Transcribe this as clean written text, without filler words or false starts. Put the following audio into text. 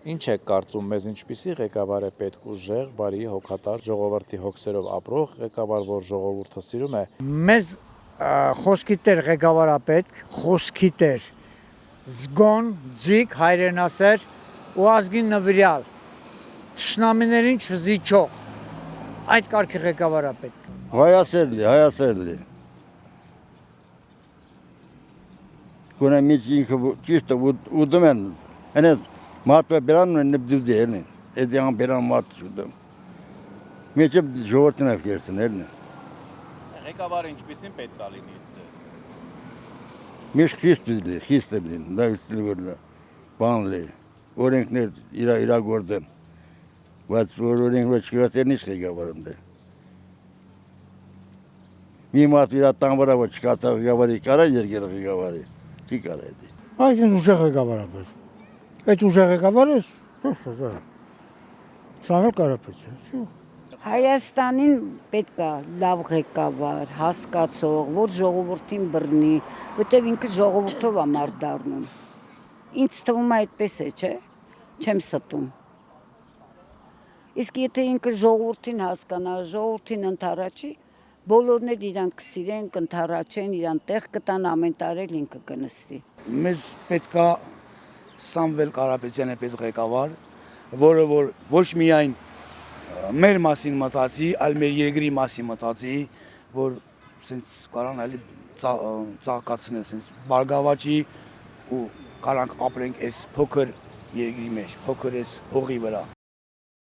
Ինչ եք կարծում, մեզ ինչպիսի ղեկավար է պետք ուժեղ, բարի, հոգատար, ժողովրդի հոգսերով ապրող ղեկավար, որ ժողովուրդը սիրում է։ Մեզ խոսքի տեր ղեկավար է պետք, խոսքի տեր, զգոն, ձիգ, հայրենասեր ու ազգին նվիրյալ, թշնամիներին չզիջող, այդ կարգի ղեկավար է պետք։ Հայասերլի։ Գոնե միջ ինքը ճիշտ ուդում են, հենց մատվա բերանն են նբդուդի էլին, էդի ան բերան մատ շուդում։ Մեջը ժողովրդին է կերտին էլին։ Ղեկավարը ինչպիսին պետք է լինի ձեզ։ Միշտ խիստ լինի, դա որ բան լի, օրենքներ իրագործեն, բայց որ օրենքներ չկրատեն ինչ ղեկավարն դե։ Մի մատ իր տանվրա որ չկացա ղեկավարի կարա երկեր ղեկավարի, չի կարա էդի։ Այդ են ուժեղ ղեկավար է պետք։ Այդ ուժեղ ղեկավարը Սամվել Կարապետյան։ Հայաստանին պետք է լավ ղեկավար, հասկացող, որ ժողովրդին բռնի, որտեվ ինքը ժողովրդով է մարդ դառնում։ Ինձ թվում է այդպես է, չէ՞, չեմ ստում։ Իսկ եթե ինքը ժողովրդին հասկանա, ժողովրդին ընդառաջի, բոլորն էլ իրան կսիրեն, կընդառաջեն, իրան տեղ կտան, ամեն տարի ինքը կնստի։ Մեզ պետք է Սամվել Կարապետյանը պես ղեկավար, որը որ ոչ միայն մեր մասին մտածի, այլ մեր երկրի մասին մտածի, որ սենց կարան այլ ծաղկացնեն, սենց բարգավաճի ու կարանք ապրենք այս փոքր երկրի մեջ, փոքր այս հողի վրա։